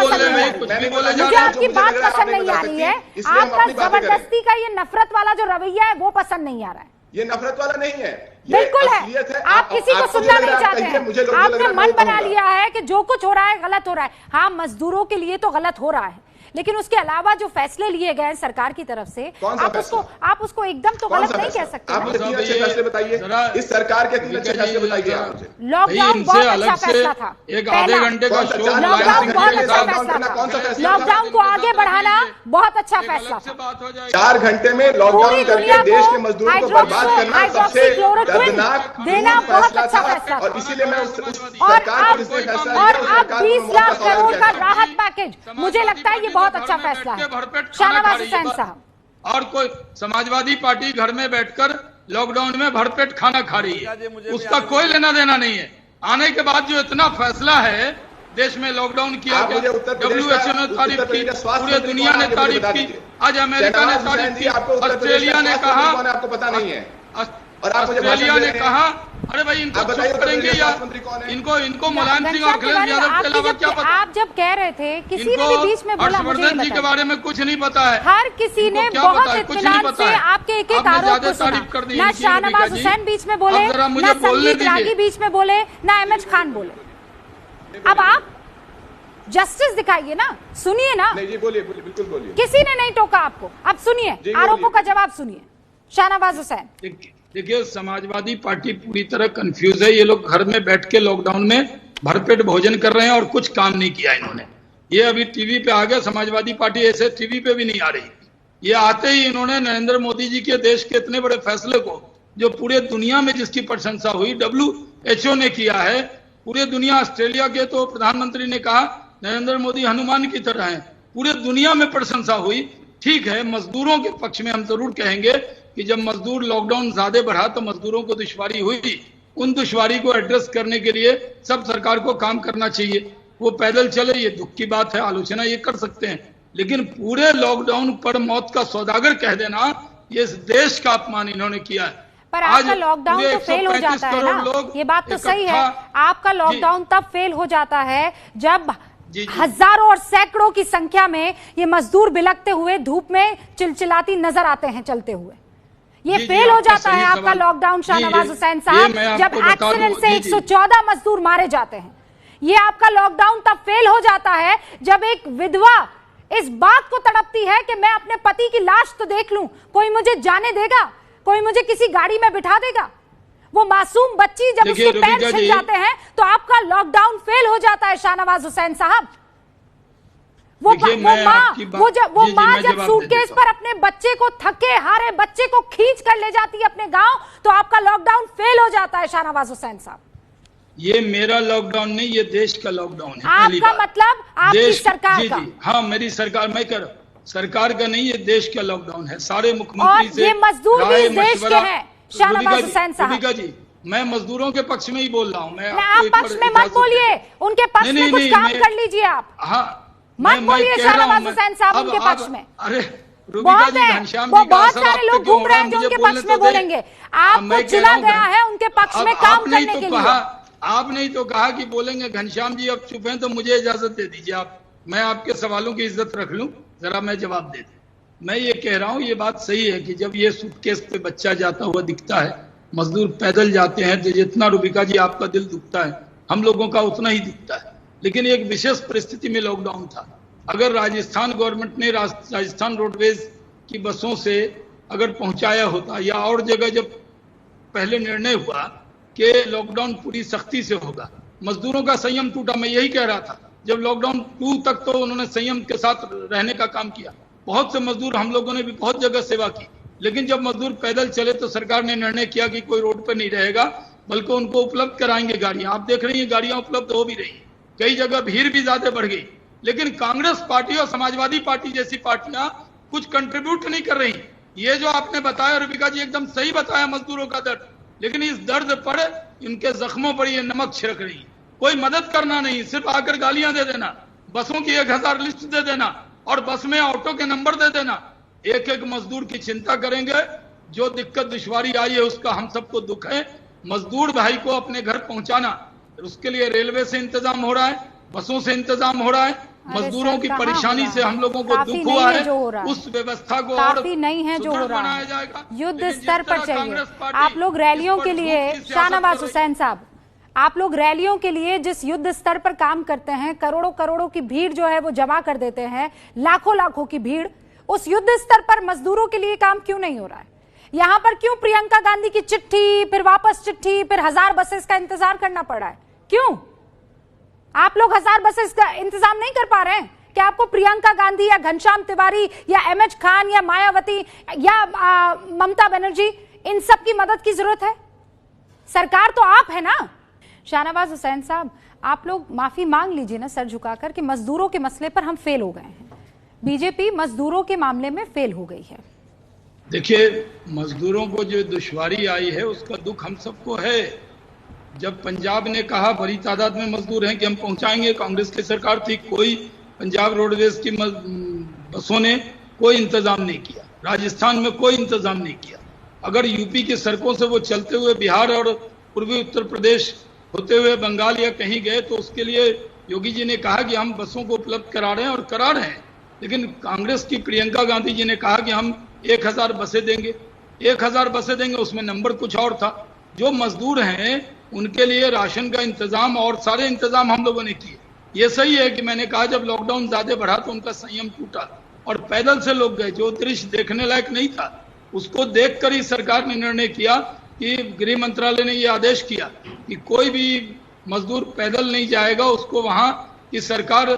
पसंद नहीं आ रही है, आपका जबरदस्ती का ये नफरत वाला जो रवैया है वो पसंद नहीं आ रहा है। ये नफरत वाला नहीं है, बिल्कुल है। आप किसी को सुनना नहीं चाहते हैं। आपने मन बना लिया है कि जो कुछ हो रहा है गलत हो रहा है। हाँ, मजदूरों के लिए तो गलत हो रहा है, लेकिन उसके अलावा जो फैसले लिए गए हैं सरकार की तरफ से, आप उसको एकदम तो गलत नहीं कह सकते। आप मुझे 3 अच्छे फैसले बताइए, इस सरकार के 3 अच्छे फैसले बताइए आप मुझे। लॉकडाउन बहुत अच्छा फैसला था, एक आधे घंटे का शो, लॉकडाउन बहुत अच्छा फैसला था, लॉकडाउन को आगे बढ़ाना बहुत अच्छा फैसला था। 4 घंटे में लॉकडाउन करके देश के मजदूरों को बर्बाद करना सबसे दर्दनाक देना बहुत अच्छा फैसला, और इसीलिए मैं उस सरकार को इसलिए फैसला लिया। और अब 20 लाख करोड़ का राहत पैकेज, मुझे लगता है ये बहुत अच्छा फैसला है। शाहनवाज हुसैन साहब, और कोई समाजवादी पार्टी घर में बैठकर लॉकडाउन में भरपेट खाना खा रही है, उसका कोई लेना देना नहीं है। आने के बाद जो इतना फैसला है देश में लॉकडाउन किया गया, WHO ने तारीफ की, पूरे दुनिया ने तारीफ की, आज अमेरिका ने तारीफ की, ऑस्ट्रेलिया ने कहा, आपको पता नहीं है, और ऑस्ट्रेलिया ने कहा अरे भाई इनको चुप करेंगे या इनको मुलायम सिंह और अखिलेश यादव के अलावा क्या पता। आप जब कह रहे थे किसी ने भी बीच में बोला, हर्षवर्धन जी के बारे में कुछ नहीं पता है, हर किसी ने बहुत इत्मीनान से आपके एक एक आरोप को सुना, ना शाहनवाज हुसैन बीच में बोले, ना संजीत रागी बीच में बोले, ना अहमद खान बोले। अब आप जस्टिस दिखाइए ना, सुनिए ना। नहीं जी, बोलिए बिल्कुल बोलिए। किसी ने नहीं टोका आपको, अब सुनिए आरोपों का जवाब सुनिए। शाहनवाज हुसैन, देखिए समाजवादी पार्टी पूरी तरह कंफ्यूज है। ये लोग घर में बैठ के लॉकडाउन में भरपेट भोजन कर रहे हैं और कुछ काम नहीं किया इन्होंने। ये अभी टीवी पे आ गए, समाजवादी पार्टी ऐसे टीवी पे भी नहीं आ रही। ये आते ही इन्होंने नरेंद्र मोदी जी के देश के इतने बड़े फैसले को, जो पूरे दुनिया में जिसकी प्रशंसा हुई, WHO ने किया है, पूरे दुनिया, ऑस्ट्रेलिया के तो प्रधानमंत्री ने कहा नरेंद्र मोदी हनुमान की तरह हैं, पूरे दुनिया में प्रशंसा हुई। ठीक है, मजदूरों के पक्ष में हम जरूर कहेंगे कि जब मजदूर लॉकडाउन ज्यादा बढ़ा तो मजदूरों को दुश्वारी हुई, उन दुश्वारी को एड्रेस करने के लिए सब सरकार को काम करना चाहिए। वो पैदल चले, ये दुख की बात है, आलोचना ये कर सकते हैं, लेकिन पूरे लॉकडाउन पर मौत का सौदागर कह देना, ये इस देश का अपमान इन्होंने किया है। पर आपका लॉकडाउन तो फेल हो जाता है ना, ये बात तो सही है। आपका लॉकडाउन तब फेल हो जाता है जब हजारों और सैकड़ों की संख्या में ये मजदूर बिलखते हुए धूप में चिलचिलाती नजर आते हैं चलते हुए। ये फेल हो जाता है आपका लॉकडाउन शाहनवाज हुसैन साहब, जब एक्सीडेंट से 114 मजदूर मारे जाते हैं। ये आपका लॉकडाउन तब फेल हो जाता है जब एक विधवा इस बात को तड़पती है कि मैं अपने पति की लाश तो देख लूं, कोई मुझे जाने देगा, कोई मुझे किसी गाड़ी में बिठा देगा। वो मासूम बच्ची जब उसके पैर छिल जाते हैं तो आपका लॉकडाउन फेल हो जाता है शाहनवाज हुसैन साहब। वो माँ जब सूटकेस पर अपने बच्चे को, थके हारे बच्चे को खींच कर ले जाती है अपने गांव, तो आपका लॉकडाउन फेल हो जाता है शाहनवाज हुसैन साहब। ये मेरा लॉकडाउन नहीं, ये देश का लॉकडाउन है। आपका मतलब आपकी सरकार का? हाँ, मेरी सरकार, मैं कर सरकार का नहीं, ये देश का लॉकडाउन है। सारे मुख्यमंत्री से, ये मजदूर भी इस देश के हैं शाहनवाज हुसैन साहब। जी, मैं मजदूरों के पक्ष में ही बोल रहा हूँ। आप पक्ष में मत बोलिए, उनके पक्ष में कुछ काम कर लीजिए आप। हाँ, मत बोलिए शाहनवाज हुसैन साहब उनके पक्ष में। अरे बहुत है, वो बहुत सारे लोग घूम रहे हैं जो उनके पक्ष में बोलेंगे। आपको चुना गया है उनके पक्ष में काम करने के लिए। आपने ही तो कहा कि बोलेंगे। घनश्याम जी अब चुप हैं तो मुझे इजाजत दे दीजिए आप, मैं आपके सवालों की इज्जत रख लूं, जरा मैं जवाब दे दूं। मैं ये कह रहा हूं, ये बात सही है कि जब ये सूटकेस पे बच्चा जाता हुआ दिखता है, मजदूर पैदल जाते हैं, तो जितना रूबिका जी आपका दिल दुखता है, हम लोगों का उतना ही दिखता है। लेकिन एक विशेष परिस्थिति में लॉकडाउन था। अगर राजस्थान गवर्नमेंट ने राजस्थान रोडवेज की बसों से अगर पहुंचाया होता, या और जगह जब पहले निर्णय हुआ कि लॉकडाउन पूरी सख्ती से होगा, मजदूरों का संयम टूटा। मैं यही कह रहा था, जब लॉकडाउन 2 तक तो उन्होंने संयम के साथ रहने का काम किया। बहुत से मजदूर, हम लोगों ने भी बहुत जगह सेवा की, लेकिन जब मजदूर पैदल चले तो सरकार ने निर्णय किया कि कोई रोड पर नहीं रहेगा, बल्कि उनको उपलब्ध कराएंगे गाड़ियां। आप देख रही हैं गाड़ियां उपलब्ध हो भी रही, कई जगह भीड़ भी ज्यादा बढ़ गई। लेकिन कांग्रेस पार्टी और समाजवादी पार्टी जैसी पार्टियां कुछ कंट्रीब्यूट नहीं कर रही। ये जो आपने बताया रूबिका जी, एकदम सही बताया मजदूरों का दर्द, लेकिन इस दर्द पर, इनके जख्मों पर ये नमक छिड़क रही है। कोई मदद करना नहीं, सिर्फ आकर गालियां दे देना, बसों की 1000 लिस्ट दे देना और बस में ऑटो के नंबर दे देना। एक एक मजदूर की चिंता करेंगे। जो दिक्कत दुश्वारी आई है उसका हम सबको दुख है। मजदूर भाई को अपने घर पहुंचाना, उसके लिए रेलवे से इंतजाम हो रहा है, बसों से इंतजाम हो रहा है। मजदूरों की परेशानी से हम लोगों को दुख हुआ है, उस व्यवस्था को काफी नहीं है जो हो रहा है, युद्ध स्तर पर चाहिए। आप लोग रैलियों के लिए, शाहनवाज हुसैन साहब, आप लोग रैलियों के लिए जिस युद्ध स्तर पर काम करते हैं, करोड़ों करोड़ों की भीड़ जो है वो जमा कर देते हैं, लाखों लाखों की भीड़, उस युद्ध स्तर पर मजदूरों के लिए काम क्यों नहीं हो रहा है? यहां पर क्यों प्रियंका गांधी की चिट्ठी, फिर वापस चिट्ठी, फिर 1000 बसेस का इंतजार करना पड़ रहा है? क्यों आप लोग 1000 बसेस का इंतजाम नहीं कर पा रहे हैं? क्या आपको प्रियंका गांधी या घनश्याम तिवारी या अहमद खान या मायावती या ममता बनर्जी, इन सब की मदद की जरूरत है? सरकार तो आप है ना। शाहनवाज हुसैन साहब, आप लोग माफी मांग लीजिए ना सर झुकाकर कि मजदूरों के मसले पर हम फेल हो गए हैं। बीजेपी मजदूरों के मामले में फेल हो गई है। देखिए, मजदूरों को जो दुश्वारी आई है उसका दुख हम सबको है। जब पंजाब ने कहा बड़ी तादाद में मजदूर हैं कि हम पहुंचाएंगे, कांग्रेस की सरकार थी, कोई पंजाब रोडवेज की बसों ने कोई इंतजाम नहीं किया, राजस्थान में कोई इंतजाम नहीं किया। अगर यूपी की सड़कों से वो चलते हुए बिहार और पूर्वी उत्तर प्रदेश होते हुए बंगाल या कहीं गए तो उसके लिए योगी जी ने कहा कि हम बसों को उपलब्ध करा रहे हैं और करा रहे हैं। लेकिन कांग्रेस की प्रियंका गांधी जी ने कहा कि हम 1000 बसें देंगे, 1000 बसें देंगे, उसमें नंबर कुछ और था। जो मजदूर हैं उनके लिए राशन का इंतजाम और सारे इंतजाम हम लोगों ने किए। ये सही है कि मैंने कहा जब लॉकडाउन ज्यादा बढ़ा तो उनका संयम टूटा और पैदल से लोग गए, जो दृश्य देखने लायक नहीं था उसको देखकर ही सरकार ने निर्णय किया कि गृह मंत्रालय ने ये आदेश किया कि कोई भी मजदूर पैदल नहीं जाएगा, उसको वहां की सरकार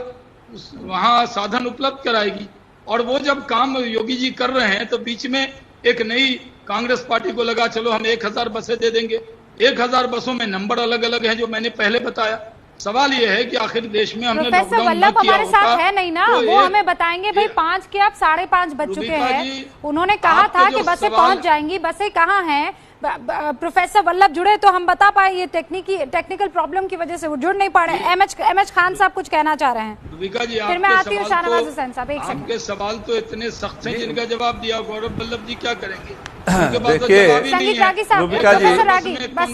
वहां साधन उपलब्ध कराएगी। और वो जब काम योगी जी कर रहे हैं तो बीच में एक नई कांग्रेस पार्टी को लगा चलो हम 1000 बसें दे देंगे। 1000 बसों में नंबर अलग अलग हैं जो मैंने पहले बताया। सवाल ये है कि आखिर देश में हमने प्रोफेसर वल्लभ हमारे साथ है नहीं ना, तो वो हमें बताएंगे भाई 5 के अब 5:30 बज चुके हैं। उन्होंने कहा था कि बसें पहुंच जाएंगी, बसें कहाँ हैं? प्रोफेसर वल्लभ जुड़े तो हम बता पाए, ये टेक्निकल प्रॉब्लम की वजह से वो जुड़ नहीं पा रहे हैं। एमएच खान साहब कुछ कहना चाह रहे हैं। रूबिका जी, फिर मैं आती हूँ शाहनवाज हुसैन साहब, एक सेकंड। आपके सवाल तो इतने सख्त हैं जिनका जवाब दिया गौरव वल्लभ जी क्या करेंगे? देखिए रूबिका जी, बस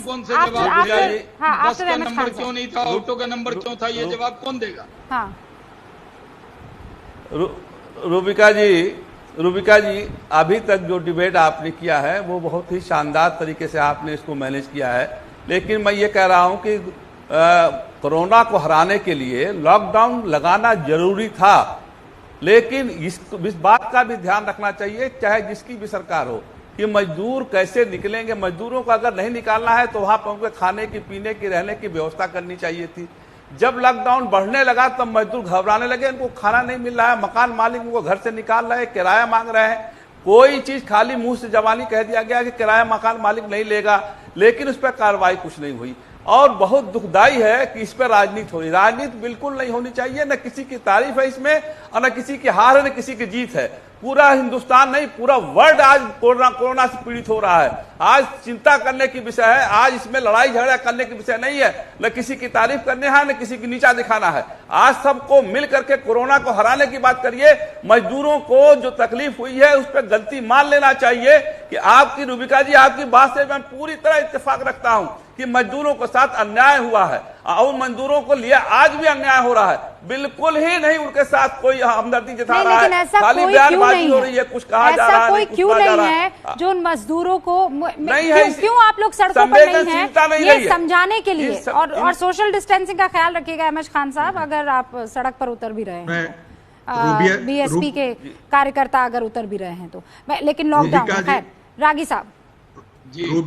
का नंबर क्यों नहीं था, ऑटो का नंबर क्यों था, ये जवाब कौन देगा? हाँ रूबिका जी, अभी तक जो डिबेट आपने किया है वो बहुत ही शानदार तरीके से आपने इसको मैनेज किया है। लेकिन मैं ये कह रहा हूं कि कोरोना को हराने के लिए लॉकडाउन लगाना जरूरी था, लेकिन इस बात का भी ध्यान रखना चाहिए, चाहे जिसकी भी सरकार हो, कि मजदूर कैसे निकलेंगे। मजदूरों को अगर नहीं निकालना है तो वहां पर उनके खाने की, पीने की, रहने की व्यवस्था करनी चाहिए थी। जब लॉकडाउन बढ़ने लगा तब मजदूर घबराने लगे, उनको खाना नहीं मिल रहा है, मकान मालिक उनको घर से निकाल रहे हैं, किराया मांग रहे हैं। कोई चीज खाली मुंह से जबानी कह दिया गया कि किराया मकान मालिक नहीं लेगा, लेकिन उस पर कार्रवाई कुछ नहीं हुई। और बहुत दुखदाई है कि इस पर राजनीति हो रही। राजनीति बिल्कुल नहीं होनी चाहिए, न किसी की तारीफ है इसमें और न किसी की हार है न किसी की जीत है। पूरा हिंदुस्तान नहीं, पूरा वर्ल्ड आज कोरोना से पीड़ित हो रहा है। आज चिंता करने की विषय है, आज इसमें लड़ाई झगड़ा करने की विषय नहीं है, न किसी की तारीफ करने है न किसी की नीचा दिखाना है। आज सबको मिल करके कोरोना को हराने की बात करिए। मजदूरों को जो तकलीफ हुई है उस पर गलती मान लेना चाहिए कि आपकी रूबिका जी, आपकी बात से मैं पूरी तरह इत्तेफाक रखता हूं कि मजदूरों के साथ अन्याय हुआ है और मजदूरों को लिए आज भी अन्याय हो रहा है। बिल्कुल ही नहीं उनके साथ कोई हमदर्दी जता रहा है, खाली बयानबाजी हो रही है, कुछ कहा जा रहा है, कोई क्यों नहीं है जो उन मजदूरों को नहीं है, क्यों आप लोग सड़कों पर नहीं हैं, ये समझाने के लिए। और सोशल डिस्टेंसिंग का ख्याल रखिएगा एमएच खान साहब, अगर आप सड़क पर उतर भी रहे हैं, बीएसपी के कार्यकर्ता अगर उतर भी रहे हैं तो। लेकिन लॉकडाउन, खैर रागी साहब,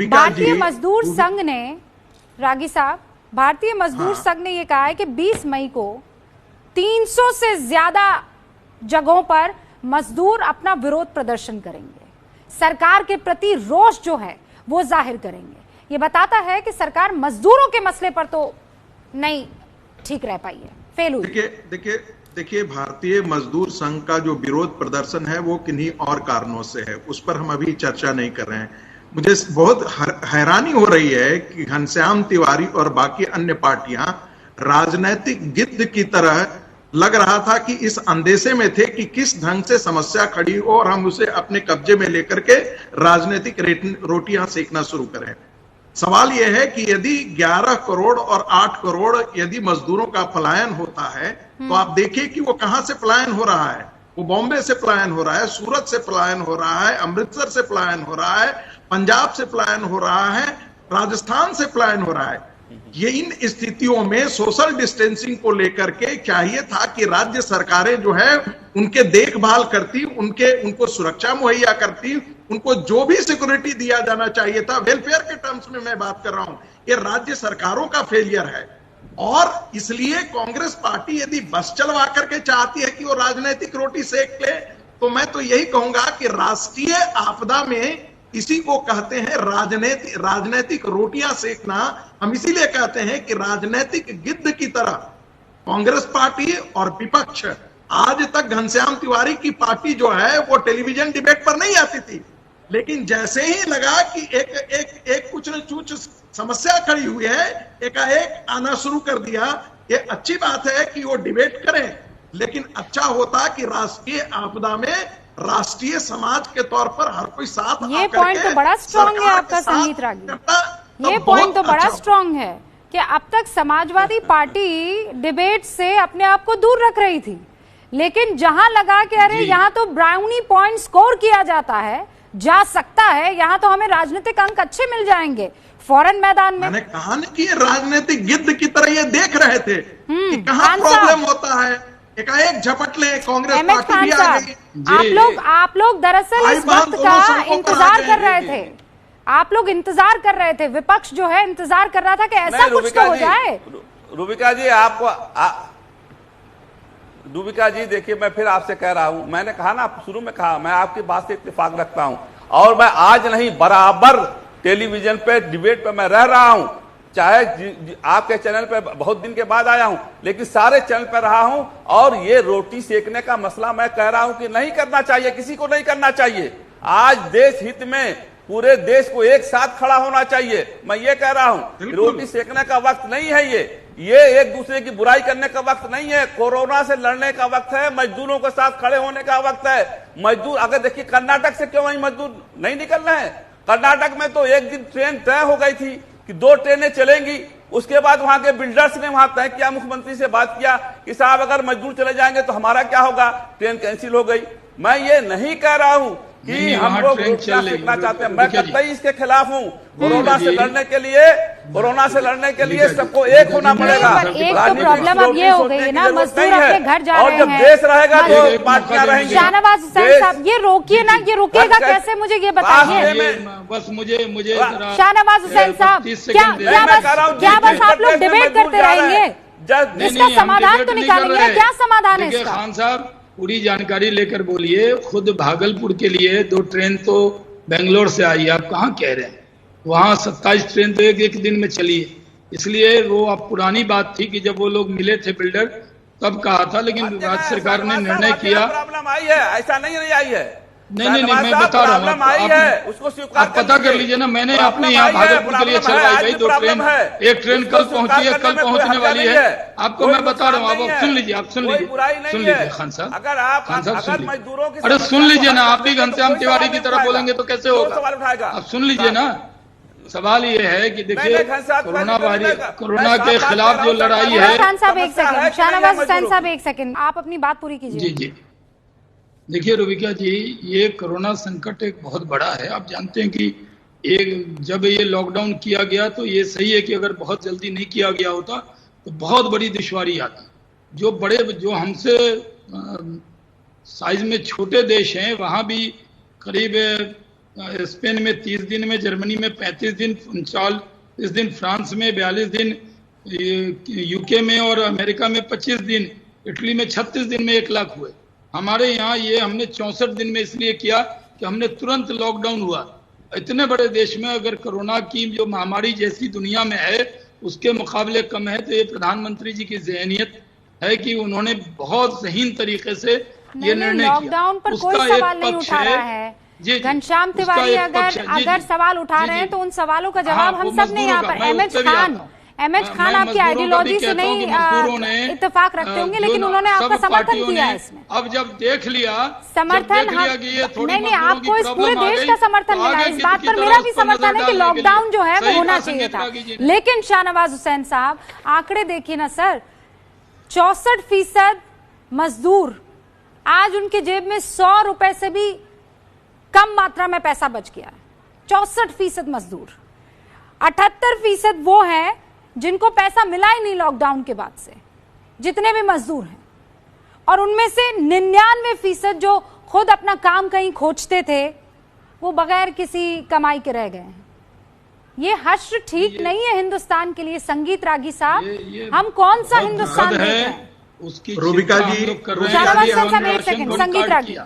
भारतीय मजदूर संघ ने, रागी साहब, भारतीय मजदूर संघ ने यह कहा है कि 20 मई को 300 से ज्यादा जगहों पर मजदूर अपना विरोध प्रदर्शन करेंगे, सरकार के प्रति रोष जो है वो जाहिर करेंगे। ये बताता है कि सरकार मजदूरों के मसले पर तो नहीं ठीक रह पाई है, फेल हुई। देखिए भारतीय मजदूर संघ का जो विरोध प्रदर्शन है वो किन्हीं और कारणों से है, उस पर हम अभी चर्चा नहीं कर रहे हैं। मुझे बहुत हैरानी हो रही है कि घनश्याम तिवारी और बाकी अन्य पार्टियां राजनीतिक गिद्ध की तरह लग रहा था कि इस अंदेशे में थे कि किस ढंग से समस्या खड़ी हो और हम उसे अपने कब्जे में लेकर के राजनीतिक रोटियां सेकना शुरू करें। सवाल यह है कि यदि 11 करोड़ और 8 करोड़ यदि मजदूरों का पलायन होता है तो आप देखिए कि वो कहां से पलायन हो रहा है। वो बॉम्बे से पलायन हो रहा है, सूरत से पलायन हो रहा है, अमृतसर से पलायन हो रहा है, पंजाब से पलायन हो रहा है, राजस्थान से पलायन हो रहा है। ये इन स्थितियों में सोशल डिस्टेंसिंग को लेकर के चाहिए था कि राज्य सरकारें जो है उनके देखभाल करती, उनको सुरक्षा मुहैया करती, उनको जो भी सिक्योरिटी दिया जाना चाहिए था, वेलफेयर के टर्म्स में मैं बात कर रहा हूं, ये राज्य सरकारों का फेलियर है। और इसलिए कांग्रेस पार्टी यदि बस चलवा करके चाहती है कि वो राजनीतिक रोटी सेक ले, तो मैं तो यही कहूंगा कि राष्ट्रीय आपदा में इसी को कहते हैं राजनीतिक रोटियां सेकना। हम इसीलिए कहते हैं कि राजनीतिक गिद्ध की तरह कांग्रेस पार्टी और विपक्ष, आज तक घनश्याम तिवारी की पार्टी जो है वो टेलीविजन डिबेट पर नहीं आती थी, लेकिन जैसे ही लगा कि एक कुछ न कुछ समस्या खड़ी हुई है, एकाएक आना शुरू कर दिया। ये अच्छी बात है कि वो डिबेट करें, लेकिन अच्छा होता कि राष्ट्रीय आपदा में राष्ट्रीय समाज के तौर पर हर कोई साथ ये पॉइंट तो बड़ा स्ट्रांग है आपका संगीत रागी, ये पॉइंट तो बड़ा स्ट्रांग है कि अब तक समाजवादी पार्टी डिबेट से अपने आप को दूर रख रही थी, लेकिन जहां लगा कि अरे यहाँ तो ब्राउनी पॉइंट स्कोर किया जाता है, जा सकता है, यहाँ तो हमें राजनीतिक अंक अच्छे मिल जाएंगे, फौरन मैदान में। मैंने कहा ना कि राजनीतिक गिद्ध की तरह ये देख रहे थे कि कहाँ प्रॉब्लम होता है, एकाएक झपट ले कांग्रेस पार्टी भी आ गई। आप लोग दरअसल इस वक्त का इंतजार कर रहे थे, आप लोग इंतजार कर रहे थे, विपक्ष जो है इंतजार कर रहा था कि ऐसा कुछ तो हो जाए। रूबिका जी रूबिका जी देखिए, मैं फिर आपसे कह रहा हूं, मैंने कहा ना शुरू में कहा, मैं आपकी बात से इत्तेफाक रखता हूं, और मैं आज नहीं बराबर टेलीविजन पे डिबेट पे मैं रह रहा हूं, चाहे आपके चैनल पे बहुत दिन के बाद आया हूं, लेकिन सारे चैनल पे रहा हूं, और ये रोटी सेकने का मसला मैं कह रहा हूं कि नहीं करना चाहिए, किसी को नहीं करना चाहिए। आज देश हित में पूरे देश को एक साथ खड़ा होना चाहिए। मैं ये कह रहा हूं, रोटी सेकने का वक्त नहीं है, ये एक दूसरे की बुराई करने का वक्त नहीं है, कोरोना से लड़ने का वक्त है, मजदूरों के साथ खड़े होने का वक्त है। मजदूर अगर देखिए कर्नाटक से क्यों वही मजदूर नहीं निकल रहे हैं? कर्नाटक में तो एक दिन ट्रेन तय हो गई थी कि 2 ट्रेनें चलेंगी, उसके बाद वहां के बिल्डर्स ने वहां तय किया, मुख्यमंत्री से बात किया कि साहब अगर मजदूर चले जाएंगे तो हमारा क्या होगा, ट्रेन कैंसिल हो गई। मैं ये नहीं कह रहा हूं कि हम लोग सीखना चाहते हैं, मैं कतई इसके खिलाफ हूँ। कोरोना से लड़ने के लिए सबको एक होना पड़ेगा। एक तो प्रॉब्लम अब ये हो गई है ना, मजदूर अपने घर जा रहे हैं, और जब देश रहेगा तो पार्टियां रहेंगी। शाहनवाज हुसैन साहब ये रोकिए ना, ये रुकेगा कैसे, मुझे ये बताइए। बस मुझे शाहनवाज हुसैन साहब क्या बस आप लोग डिबेट करते रहेंगे? इसका समाधान तो निकालेंगे, क्या समाधान है इसका? खान साहब पूरी जानकारी लेकर बोलिए। खुद भागलपुर के लिए 2 ट्रेन तो बेंगलोर से आई है, आप कहाँ कह रहे हैं? वहाँ 27 ट्रेन तो एक दिन में चली है। इसलिए वो अब पुरानी बात थी कि जब वो लोग मिले थे बिल्डर तब कहा था, लेकिन राज्य सरकार ने निर्णय किया। प्रॉब्लम आई है, ऐसा नहीं आई है। नहीं, मैं बता रहा हूँ, आप पता कर लीजिए ना। मैंने अपने यहाँ भागलपुर के लिए चलवाई गई 2 ट्रेन, एक ट्रेन कल पहुंची है, कल पहुंचने वाली है। आपको मैं बता रहा हूँ, आप सुन लीजिए, सुन लीजिए खान साहब, सुन लीजिए। अरे सुन लीजिए ना, आप भी घनश्याम तिवारी की तरह बोलेंगे तो कैसे होगा? आप सुन लीजिए ना। सवाल ये है कि देखिए कोरोना के खिलाफ जो लड़ाई है। खान साहब एक सेकंड, शाहनवाज हुसैन साहब एक सेकंड, आप अपनी बात पूरी कीजिए। जी। देखिए रूबिका जी, ये कोरोना संकट एक बहुत बड़ा है। आप जानते हैं कि जब ये लॉकडाउन किया गया तो ये सही है कि अगर बहुत जल्दी नहीं किया गया होता तो बहुत बड़ी दुश्वारी आती। जो हमसे साइज में छोटे देश हैं, वहाँ भी करीब स्पेन में 30 दिन में, जर्मनी में 35 दिन, 39 दिन, फ्रांस में 42 दिन, यूके में और अमेरिका में 25 दिन, इटली में 36 दिन में 1 लाख हुए। हमारे यहाँ ये हमने 64 दिन में इसलिए किया कि हमने तुरंत लॉकडाउन हुआ। इतने बड़े देश में अगर कोरोना की जो महामारी जैसी दुनिया में है उसके मुकाबले कम है, तो ये प्रधानमंत्री जी की ज़हनियत है कि उन्होंने बहुत सहीन तरीके से ये निर्णय किया। लॉकडाउन पर कोई सवाल नहीं उठा रहा है। घनश्याम तिवारी अगर सवाल उठा रहे हैं तो उन सवालों का जवाब हम सब ने यहाँ पर एमएच खान आपकी आइडियोलॉजी से नहीं इत्तेफाक रखते होंगे, लेकिन उन्होंने आपका समर्थन किया है इसमें। अब जब देख लिया समर्थन, नहीं आपको इस पूरे देश का समर्थन मिला, इस बात पर मेरा भी समर्थन है कि लॉकडाउन जो है वो होना चाहिए था। लेकिन शाहनवाज हुसैन साहब आंकड़े देखिए ना सर, 64% मजदूर आज उनकी जेब में 100 रुपए से भी कम मात्रा में पैसा बच गया है। 64% मजदूर, 78% वो हैं जिनको पैसा मिला ही नहीं लॉकडाउन के बाद से, जितने भी मजदूर हैं, और उनमें से 99% जो खुद अपना काम कहीं खोजते थे वो बगैर किसी कमाई के रह गए हैं। ये हश्र ठीक नहीं है हिंदुस्तान के लिए। संगीत रागी साहब, हम कौन सा हिंदुस्तान देख रहे हैं? रूबिका जी, संगीत रागी,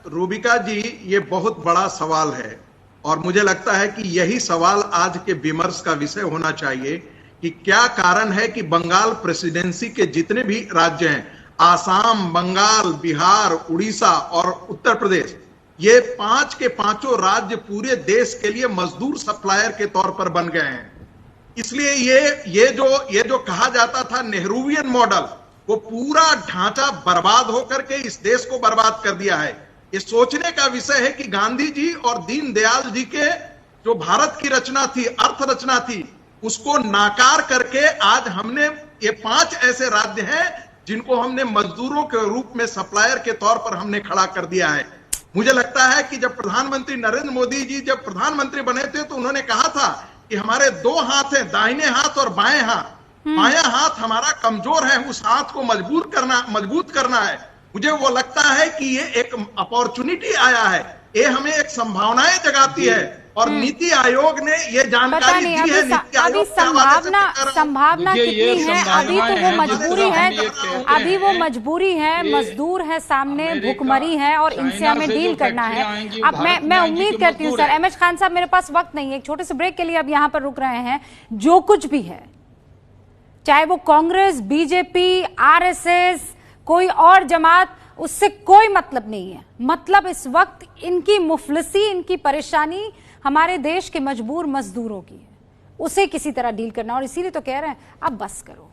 रूबिका जी, ये बहुत बड़ा सवाल है और मुझे लगता है कि यही सवाल आज के विमर्श का विषय होना चाहिए कि क्या कारण है कि बंगाल प्रेसिडेंसी के जितने भी राज्य हैं, आसाम, बंगाल, बिहार, उड़ीसा और उत्तर प्रदेश, ये 5 के 5 राज्य पूरे देश के लिए मजदूर सप्लायर के तौर पर बन गए हैं। इसलिए ये जो कहा जाता था नेहरूवियन मॉडल, वो पूरा ढांचा बर्बाद होकर के इस देश को बर्बाद कर दिया है। ये सोचने का विषय है कि गांधी जी और दीनदयाल जी के जो भारत की रचना थी, अर्थ रचना थी, उसको नाकार करके आज हमने ये 5 ऐसे राज्य हैं जिनको हमने मजदूरों के रूप में सप्लायर के तौर पर हमने खड़ा कर दिया है। मुझे लगता है कि जब प्रधानमंत्री नरेंद्र मोदी जी जब प्रधानमंत्री बने थे तो उन्होंने कहा था कि हमारे 2 हाथ हैं, दाहिने हाथ और बाएं हाथ। बायां हाथ हमारा कमजोर है, उस हाथ को मजबूत करना है। मुझे वो लगता है कि ये एक अपॉर्चुनिटी आया है, ये हमें एक संभावनाएं जगाती है और नीति आयोग ने ये जानकारी दी है। अभी संभावना कितनी है? अभी तो वो मजबूरी है, अभी वो मजबूरी है, मजदूर है सामने, भुखमरी है और इनसे हमें डील करना है। अब मैं उम्मीद करती हूँ सर, एमएच खान साहब, मेरे पास वक्त नहीं है, एक छोटे से ब्रेक के लिए अब यहाँ पर रुक रहे हैं। जो कुछ भी है, चाहे वो कांग्रेस, बीजेपी, आरएसएस, कोई और जमात, उससे कोई मतलब नहीं है। मतलब इस वक्त इनकी मुफलिसी, इनकी परेशानी हमारे देश के मजबूर मजदूरों की है, उसे किसी तरह डील करना। और इसीलिए तो कह रहे हैं अब बस करो।